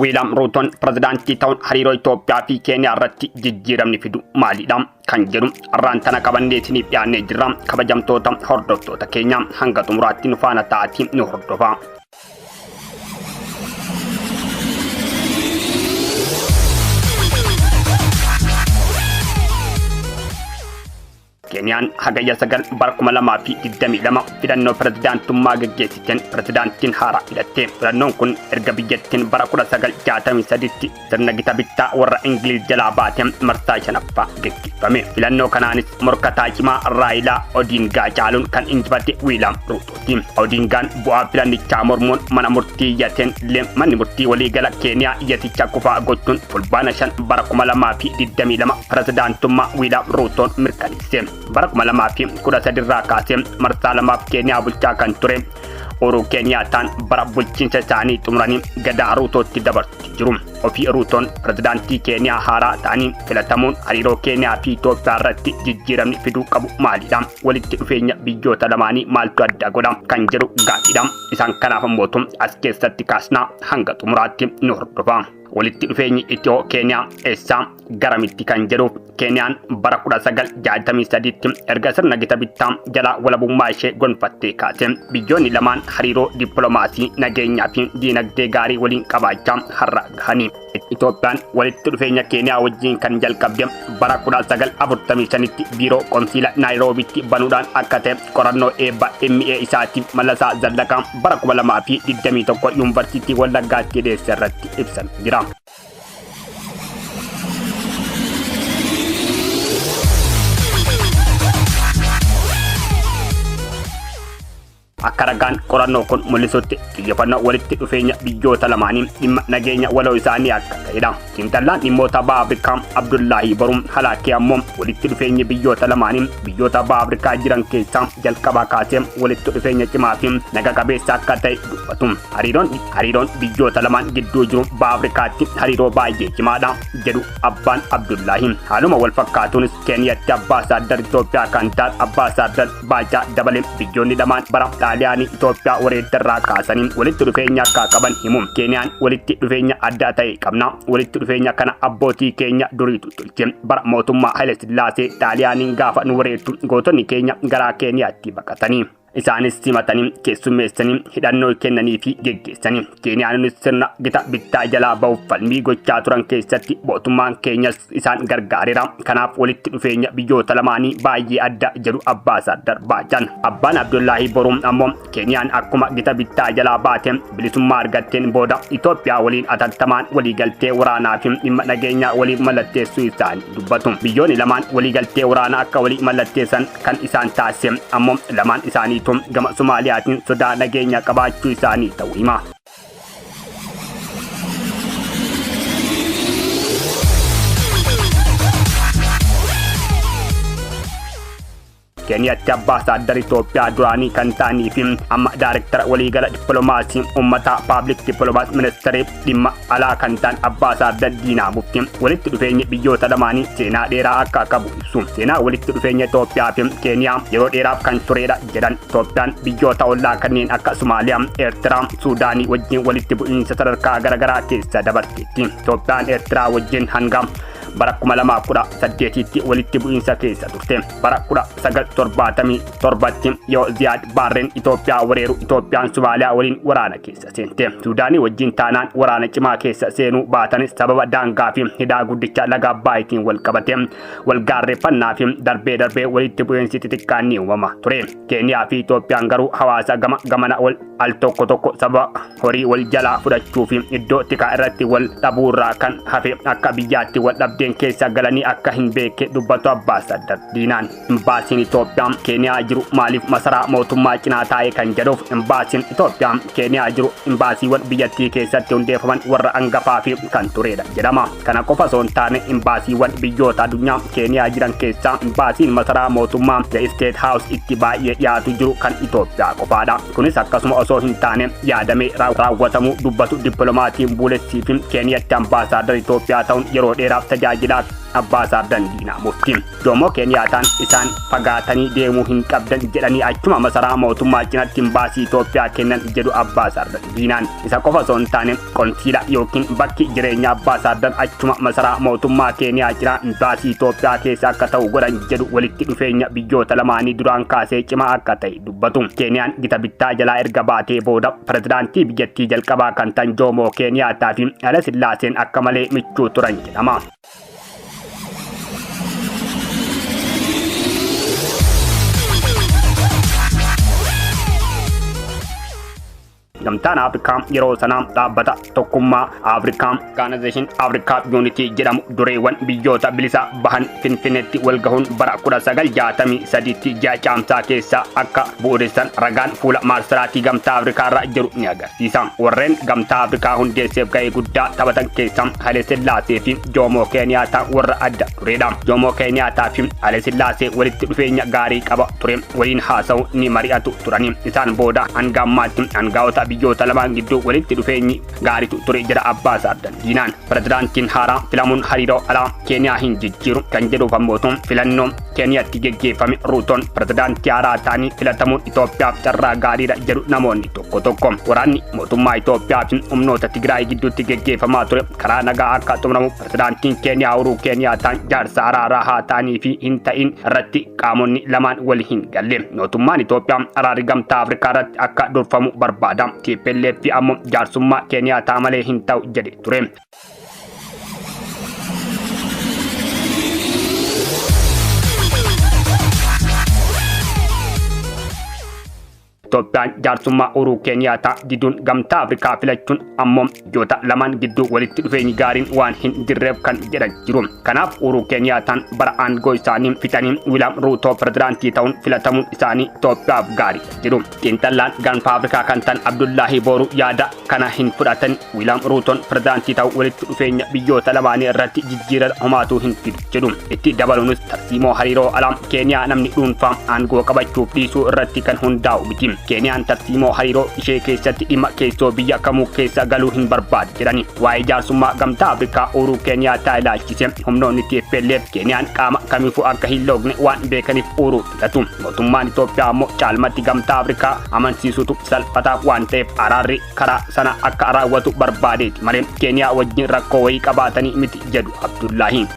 Wiiliyaam Ruutoon pirezidaantii ta'uun hariiroo Itoophiyaa fi Keeniyaa irratti jijjiiramni fidu maalidha kan jedhu arraan tana qabanneetiniif dhiyaannee jirra. Kabajamtoota hordoftoota keenya hanga xumuraatti nu faana ta'atii nu hordofaa. Keniyaan hagayya sagal bara 2022 filannoo pirezidaantummaa gaggeessiteen pirezidaantiin haaraa filatte. Filannoon kun erga biyyattiin bara 1963tti sirna gita bittaa warra Ingiliiz jalaa baateen marsaa shanaffaa gaggeeffame. Filannoo kanaanis morkataa cimaa Raayilaa Odingaa caaluun kan injifate Wiiliyaam Ruutooti. Odingaan bu'aa filannichaa mormuun mana murtii iyyateen manni murtii waliigala Keeniyaa iyyaticha kufaa gochuun fulbaana 5 bara 2022 pirezidaantummaa Wiiliyaam Ruutoon mirkaneesse. Bara 2013 irraa kaasee marsaa lamaaf Keeniyaa bulchaa kan ture Uhuru Keniyaataan bara bulchiinsa isaanii xumuranii gadaa Ruutootti dabarsuutti jiru. Ofii Ruutoon pirezidaantii Keeniyaa haaraa ta'anii filatamuun hariiroo Keeniyaa fi Itoophiyaa irratti jijjiiramni fiduu qabu maalidha? Walitti dhufeenya biyyoota lamaanii maaltu adda godha kan jedhu gaaffiidha. Isaan kanaaf mootum as keessatti kaasnaa hanga xumuraatti nu hordofaa. Walitti dhufeenyi Itiyoo Keeniyaa eessaa garamitti kan jedhuuf Keeniyaan bara 1963tti erga sirna gita bittaa jalaa walabummaa ishee gonfattee kaase biyyoonni lamaan hariiroo dippiloomaasii nageenyaa fi diinagdee gaarii waliin qabaachaa har'a gahanii. Itoophiyaan walitti dhufeenya Keeniyaa wajjin kan jalqabde bara 1945tti biiroo konsiila Naayiroobitti banuudhaan akka ta'e qorannoo eebba MA isaatiif Mallasaa Zallaqaa bara 2021 yuunivarsiitii Wallaggaatti dhiyeesse irratti ibsan jira. Akka ragaan qorannoo kun mul'isutti xiyyeeffannoo walitti dhufeenya biyyoota lamaanii dhimma nageenya waloo isaanii akka ta'edha. Xiinxalaan dhimmoota baha Afrikaa Abdullaahi Baruum Halaakee ammoo walitti dhufeenyi biyyoota lamaanii biyyoota baha Afrikaa jiran keessaa jalqabaa kaasee walitti dhufeenya cimaa fi naga qabeessa akka ta'e dubbatu. Hariiroon biyyoota lamaan gidduu jiru baha Afrikaatti hariiroo baay'ee cimaadha jedhu abbaan Abdullaahi. Haaluma wal fakkaatuunis Keeniyaatti Ambaasaadar Itoophiyaa kan ta'an Ambaasaadar Baacaa Dabalee biyyoonni lamaan bara Xaaliyaanii Itoophiyaa wareeddarraa kaasanii walitti dhufeenya akka qaban himu. Keeniyaan walitti dhufeenya adda ta'e qabna. Walitti dhufeenya kana abbootii keenya duriitu tolche. Bara mootummaa Haile Sillaasee Xaaliyaaniin gaafa nu wareeddu gootonni keenya gara Keeniyaatti baqatanii. Isaanis simatanii keessummeessanii hidhannoo kennanii fi geggeessanii. Keeniyaanis sirna gita bittaa jalaa ba'uuf falmii gochaa turan keessatti mootummaan keenyas isaan gargaareera. Kanaaf walitti dhufeenya biyyoota lamaanii baay'ee adda jedhu Ambaasaadar Baacaan. Abbaan Abdullaahi Baruum ammoo Keeniyaan akkuma gita bittaa jalaa baateen bilisummaa argatteen booda Itoophiyaa waliin atattamaan waliigaltee waraanaa fi dhimma nageenyaa waliin mallatteessuu isaanii dubbatu. Biyyoonni lamaan waliigaltee waraanaa akka walii mallatteessan kan isaan taasise ammoo lamaan isaanii gama Somaaliyaatiin sodaa nageenya qabaachuu isaanii ta'uu hima. Keeniyaatti Ambaasaadar Itoophiyaa duraanii kan ta'anii fi amma Daayireektara waliigala dippiloomaasii uummataa Paabliik Dippiloomaasii Ministeerii dhimma alaa kan ta'an Ambaasaadar Diinaa Muftii walitti dhufeenya biyyoota lamaanii seenaa dheeraa akka qabu ibsu. Seenaa walitti dhufeenya Itoophiyaa fi Keeniyaa yeroo dheeraaf kan turedha jedhan. Itoophiyaan biyyoota ollaa kanneen akka Somaaliyaa, Eertiraa, Suudaanii wajjin walitti bu'iinsa sadarkaa garaagaraa keessa dabarteetti. Itoophiyaan Eertiraa wajjin hanga bara 2018tti walitti bu'iinsa keessa turte. Bara 1977tti yoo Ziyaad Baarreen Itoophiyaa wareeru Itoophiyaan Somaaliyaa waliin waraana keessa seente. Suudaanii wajjin taanaan waraana cimaa keessa seenuu baatanis sababa daangaa fi hidhaa guddicha laga Abbaayitiin wal qabate wal gaarreeffannaa fi darbee walitti bu'iinsi xixiqqaan ni uumama ture. Keeniyaa fi Itoophiyaan garuu hawaasa gamana wal al tokko sababa horii wal jalaa fudhachuu fi iddoo tikaa irratti wal dhabuurraa kan hafe akka biyyaatti wal dhabdeen keessa galanii akka hin beekne dubbatu Ambaasaadar Diinaan. Imbaasiin Itoophiyaa Keeniyaa jiru maaliif masaraa mootummaa cinaa taa'ee kan jedhuuf imbaasiin Itoophiyaa Keeniyaa jiru imbaasiiwwan biyyattii keessatti hundeeffaman warra angafaa fi kan turedha jedhama. Kana qofa osoo hin taane imbaasiiwwan biyyoota addunyaa Keeniyaa jiran keessaa imbaasiin masaraa mootummaa The State House itti baay'ee dhiyaatu jiru kan Itoophiyaa qofaadha. Kunis akkasuma osoo hin taane yaadamee raawwatamuu dubbatu dippiloomaasiin buulessii fi Keeniyaatti Ambaasaadar Itoophiyaa ta'uun yeroo dheeraaf tajaajilaa Ambaasaaddan Diinaa Muftii. Jomo Keeniyaataan isaan fagaatanii deemuu hin qabdan jedhanii achuma masaraa mootummaa cinaatti imbaasii Itoophiyaa kennan jedhu Ambaasaaddan Diinaan. Isa qofa osoo hin taane konsiila yookiin bakki jireenya Ambaasaaddan achuma masaraa mootummaa Keeniyaa cinaa imbaasii Itoophiyaa keessa akka ta'u godhan jedhu walitti dhufeenya biyyoota lamaanii duraan kaasee cimaa akka ta'e dubbatu. Keeniyaan gita bittaa jalaa erga baatee booda pirezidaantii biyyattii jalqabaa kan ta'an Jomo Keeniyaataa fi Haile Sillaaseen akka malee michuu turan jedhama. Gamtaan Afrikaa yeroo sanaa dhaabbata tokkummaa Afrikaa Organization Africa Unity jedhamu dureewwan biyyoota bilisa bahan Finfinneetti walgahuun bara 1963 ji'a caamsaa keessa akka bu'uureessan ragaan fuula maarsaraatii gamtaa Afrikaa irra jiru ni agarsiisa. Warreen gamtaa Afrikaa hundeesseef gahee guddaa taphatan keessaa Haile Sillaasee fi Jomo Keeniyaataa warra adda turedha. Jomo Keeniyaataa fi Haile Sillaasee walitti dhufeenya gaarii qaba ture, waliin haasa'u ni mari'atu turani. Isaan booda hanga ammaatti aangaa'ota biyyoota lamaan gidduu walitti dhufeenyi gaariitu ture jedha Ambaasaaddan Diinaan. Pirezidaantiin haaraa filamuun hariiroo alaa Keeniyaa hin jijjiiru kan jedhuuf ammoo filannoo Keeniyaatti geggeeffame Ruutoon pirezidaantii haaraa ta'anii filatamuun Itoophiyaaf carraa gaariidha jedhu namoonni tokko tokko. Waraanni mootummaa Itoophiyaa fi humnoota Tigraay gidduutti geggeeffamaa ture karaa nagaa akka xumuramu pirezidaantiin Keeniyaa Uhuru Keeniyaataan jaarsa araaraa haa ta'anii fi hin ta'in irratti qaamonni lamaan wal hin galle. Mootummaan Itoophiyaa araarri gamtaa Afrikaa irratti akka durfamu barbaada. TPLF ammoo jaarsummaa Keeniyaataa malee hin ta'u jedhe ture. Itoophiyaan jaarsummaa Uhuru Keeniyaataa diduun gamtaa Afrikaa filachuun ammoo biyyoota lamaan gidduu walitti dhufeenyi gaariin waan hin jirreef kan jedhan jiru. Kanaaf Uhuru Keeniyaataan bara aangoo isaanii fixanii Wiiliyaam Ruutoo pirezidaantii ta'uun filatamuun isaanii Itoophiyaaf gaarii jedhu. Xiinxallaan gaanfa Afrikaa kan ta'an Abdullaahi Booruu yaada kana hin fudhatan. Wiiliyaam Ruutoon pirezidaantii ta'uu walitti dhufeenya biyyoota lamaanii irratti jijjiirama homaatu hin fidu jedhu. Itti dabaluunis tarsiimoo hariiroo alaa Keeniyaa namni dhuunfaa aangoo qabachuuf dhiisuu irratti kan hundaa'u miti. Keeniyaan tarsiimoo hariiroo ishee keessatti dhimma keessoo biyya kamuu keessa galuu hin barbaadu jedhani. Waa'ee jaarsummaa gamtaa Afrikaa Uhuru Keeniyaataa ilaalchise humnoonni TPLF Keeniyaan qaama kamiifuu akka hin loogne waan beekaniif Uhuru filatu. Mootummaan Itoophiyaa ammoo caalmatti gamtaa Afrikaa amansiisutu salphataa waan ta'eef araarri karaa sana akka raawwatu barbaadeeti malee Keeniyaa wajjin rakkoo wayii qabaatanii miti jedhu Abdullaahi.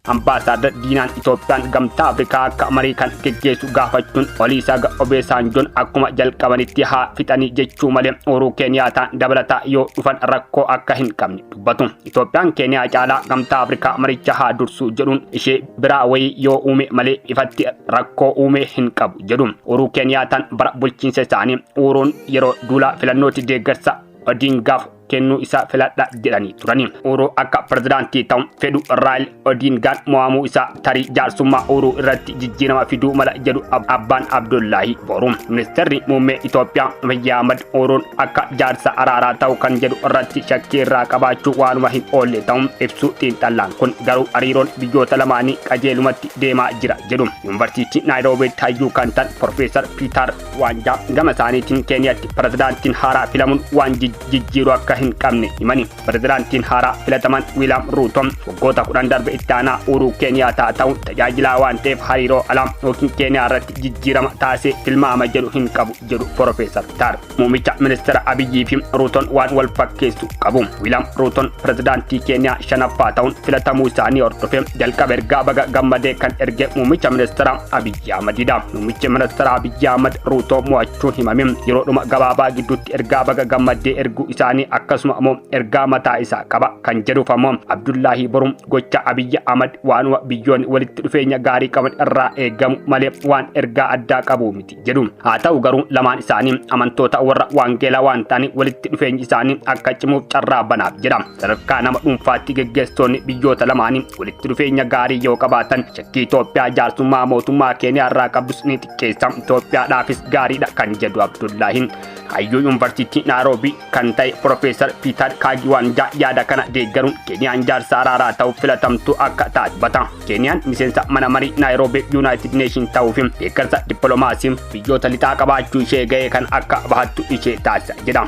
Ambaasaadar Diinaan Itoophiyaan gamtaa Afrikaa akka marii kan geggeessu gaafachuun Olusegun Obasanjoon akkuma jalqabanitti haa fixanii jechuu malee Uhuru Keeniyaataan dabalataa yoo dhufan rakkoo akka hin qabne dubbatu. Itoophiyaan Keeniyaa caalaa gamtaa Afrikaa maricha haa dursuu jedhuun ishee biraa wayii yoo uume malee ifatti rakkoo uume hin qabu jedhu. Uhuru Keeniyaataan bara bulchiinsa isaanii Uhuruun yeroo duula filannootti deeggarsa Odingaaf kennuu isaa filadha jedhanii turani. Uhuru akka pirezidaantii ta'uun fedhu Raila Odingaan mo'amuu isaa tarii jaarsummaa Uhuru irratti jijjiirama fiduu mala jedhu abbaan Abdullaahi Booruu. Ministeerri muummee Itoophiyaa Abiy Ahmed Uhuruun akka jaarsa araaraa ta'u kan jedhu irratti shakkii irraa qabaachuu waanuma hin oolle ta'uun ibsu xiinxallaan kun garuu hariiroon biyyoota lamaanii qajeelumatti deemaa jira jedhu. Yuunivarsiitii Naayiroobiitti hayyuu kan ta'an Profeesar Piiter Waanjaa gama isaaniitiin Keeniyaatti pirezidaantiin haaraa filamuun waan jijjiiru akka hin qabne himani. Pirezidaantiin haaraa filataman Wiiliyaam Ruutoon waggoota 10 darbe itti aanaa Uhuru Keeniyaataa ta'uun tajaajilaa waan ta'eef hariiroo alaa yookiin Keeniyaa irratti jijjiirama taasisee tilmaama jedhu hin qabu jedhu Profeesar Piiter. Muummicha ministeera Abiyyi fi Ruutoon waan wal fakkeessu qabu. Wiiliyaam Ruutoon pirezidaantii Keeniyaa shanaffaa ta'uun filatamuu isaanii hordofee jalqaba ergaa baga gammadee kan erge muummicha ministeera Abiy Ahmedidha. Muummichi ministeera Abiy Ahmed Ruutoo mo'achuun himame yeroodhuma gabaabaa gidduutti ergaa baga gammadee erguu isaanii akkasuma ammoo ergaa mataa isaa qaba kan jedhuuf ammoo Abdullaahi Booruu gocha Abiy Ahmed waanuma biyyoonni walitti dhufeenya gaarii qaban irraa eegamu malee waan ergaa addaa qabu miti jedhu. Haa ta'u garuu lamaan isaanii amantoota warra waangeelaa waan ta'anii walitti dhufeenyi isaanii akka cimuuf carraa banaaf jedha. Sadarkaa nama dhuunfaatti geggeessitoonni biyyoota lamaanii walitti dhufeenya gaarii yoo qabaatan shakkii Itoophiyaa jaarsummaa mootummaa Keeniyaa irraa qabdus ni xiqqeessa. Itoophiyaadhaafis gaariidha kan jedhu Abdullaahiin. Hayyuu yuunivarsiitii Naayiroobii kan ta'e Profeesar Profeesar Piiter Kaagiwaanjaa yaada kana deeggaruun Keeniyaan jaarsa araaraa ta'uuf filatamtu akka taatu bata. Keeniyaan miseensa mana marii Naayiroobii United Nation ta'uuf deeggarsa dippiloomaasiin biyyoota lixaa qabaachuu ishee ga'ee kan akka bahattu ishee taasisa jedha.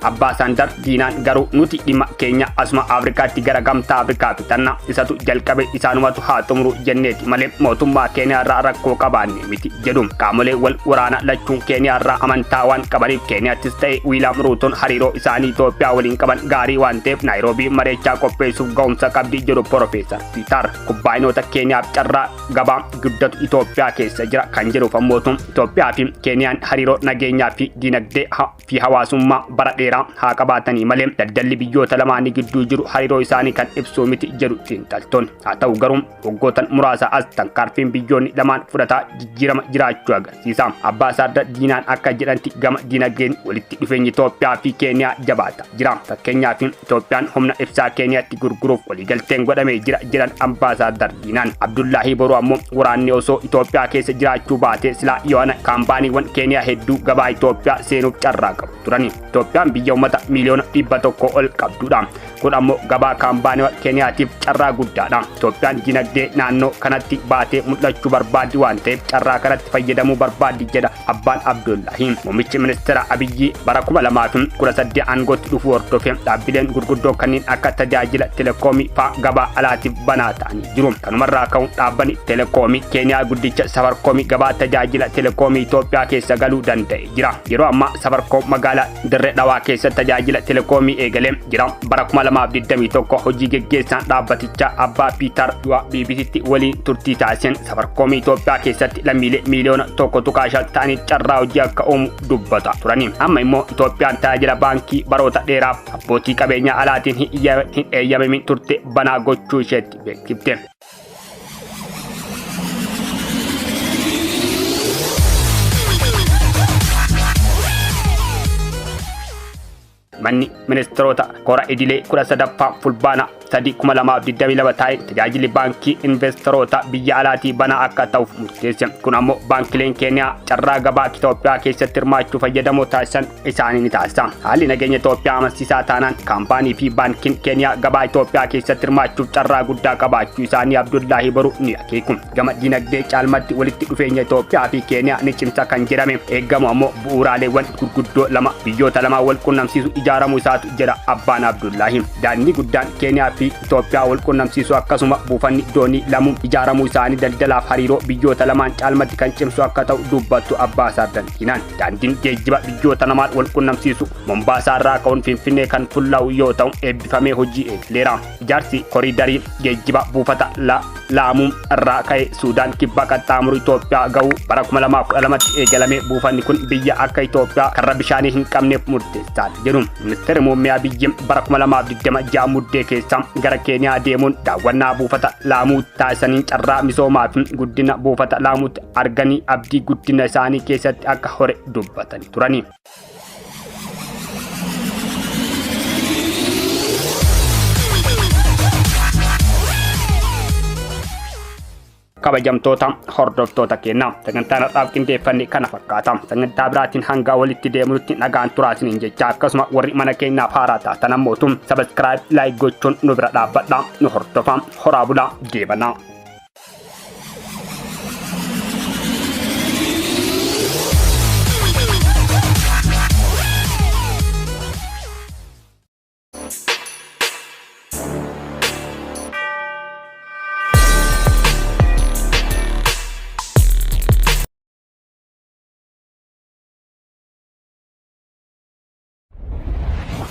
Ambaasaandar Diinaan garuu nuti dhimma keenya asuma Afrikaatti gara gamtaa Afrikaa fitanna isatu jalqabe isaanumatu haa xumuru jenneeti malee mootummaa Keeniyaa irraa rakkoo qabaanne miti jedhu. Qaamolee wal waraana lachuun Keeniyaa irraa amantaa waan qabaniif Keeniyaattis ta'e Wiiliyaam Ruutoon hariiroo isaanii Itoophiyaa waliin qaban gaarii waan ta'eef Naayiroobii mareechaa qopheessuuf ga'umsa qabdi jedhu Profeesar Piiter. Kubbaayinoota Keeniyaaf carraa gabaa guddatu Itoophiyaa keessa jira kan jedhuuf ammootuun Itoophiyaa fi Keeniyaan hariiroo nageenyaa fi dinagdee fi hawaasummaa bara dheeraa haa qabaatanii malee daldalli biyyoota lamaanii gidduu jiru hariiroo isaanii kan ibsu miti jedhu xiinxaltoonni. Haa ta'u garuu waggootan muraasa as tarkaanfiin biyyoonni lamaan fudhataa jijjiirama jiraachuu agarsiisa. Ambaasaadar Diinaan akka jedhanti gama dinagdeen walitti dhufeenyi Itoophiyaa fi Keeniyaa jabaata jira. Fakkeenyaaf Itoophiyaan humna ibsaa Keeniyaatti gurguruuf waliigalteen godhamee jira jedhan Ambaasaadar Diinaan. Abdullaahi Boruu ammoo waraanni osoo Itoophiyaa keessa jiraachuu baatee silaa yoona kaampaaniiwwan Keeniyaa hedduu gabaa Itoophiyaa seenuuf carraa qabu turani. Itoophiyaan biyya uummata miliyoona 100 ol qabdudha. Kun ammoo gabaa kaampaaniiwwan Keeniyaatiif carraa guddaadha. Itoophiyaan dinagdee naannoo kanatti baatee mul'achuu barbaaddi waan ta'eef carraa kanatti fayyadamuu barbaaddi jedha abbaan Abdullaahi. Muummichi ministeera Abiyyi bara 2018 aangootti dhufu hordofee dhaabbileen gurguddoo kanneen akka tajaajila telekoomii fa'aa gabaa alaatiif banaa ta'anii jiru. Kanumarraa ka'uun dhaabbanni telekoomii Keeniyaa guddicha Safarkoomii gabaa tajaajila telekoomii Itoophiyaa keessa galuu danda'e jira. Yeroo ammaa Safarkoom magaalaa Dirree Dhawaa keessa tajaajila telekoomii eegalee jira. Bara 2021 hojii geggeessaan dhaabbatichaa abbaa Piiter BBCtti waliin turtii taasiseen Safarkoomii Itoophiyaa keessatti lammiilee miliyoona 1.5 ta'anii carraa hojii akka uumu dubbata turani. Amma immoo Itoophiyaan tajaajila baankii baroota dheeraaf abbootii qabeenyaa alaatiin hin eeyyamamin turte banaa gochuu isheetti beeksifte. Manni ministeerota kora idilee 13ffaa fulbaana 3,2022 taa'e tajaajilli baankii investoroota biyya alaatii banaa akka ta'uuf murteesse. Kun ammoo baankileen Keeniyaa carraa gabaa Itoophiyaa keessatti hirmaachuu fayyadamoo taasisan isaanii ni taasisa. Haalli nageenya Itoophiyaa amansiisaa taanaan kaampaanii fi baankiin Keeniyaa gabaa Itoophiyaa keessatti hirmaachuuf carraa guddaa qabaachuu isaanii Abdullaahi Boruu ni akeeku. Gama dinagdee caalmatti walitti dhufeenya Itoophiyaa fi Keeniyaa ni cimsa kan jedhame eegamu ammoo bu'uuraaleewwan gurguddoo lama biyyoota lamaan wal quunnamsiisu ijaaramuu isaatu jedha abbaan Abdullaahi. Daandii guddaan Keeniyaa fi Itoophiyaa wal quunnamsiisu akkasuma buufanni doonii lamuun ijaaramuu isaanii daldalaaf hariiroo biyyoota lamaan caalmatti kan cimsu akka ta'u dubbattu Ambaasaadar Diinaan. Daandiin geejjiba biyyoota lamaan wal quunnamsiisu Mombaasaa irraa ka'uun Finfinnee kan fullaa'u yoo ta'u eebbifamee hojii eegaleera. Ijaarsi koriidarii geejjiba buufata Laamuu irraa ka'ee Suudaan kibbaa qaxxaamuru Itoophiyaa ga'uu bara 2012tti eegalamee buufanni kun biyya akka Itoophiyaa karra bishaanii hin qabneef murteessaadha jedhu. Ministeerri muummee Abiyyi bara 2026 muddee keessa gara Keeniyaa deemuun daawwannaa buufata Laamuu taasisaniin carraa misoomaa fi guddina buufata Laamuutti arganii abdii guddina isaanii keessatti akka hore dubbatanii turani. Kabajamtoota hordoftoota keenya sagantaan har'aaf qindeeffanne kana fakkaata. Sagantaa biraatiin hanga walitti deemnutti nagaan turaasiniin jecha akkasuma warri mana keenyaaf haaraa taatan ammootu sabiskiraayib laayik gochuun nu bira dhaabbadhaa nu hordofaa horaa bulaa deebanaa.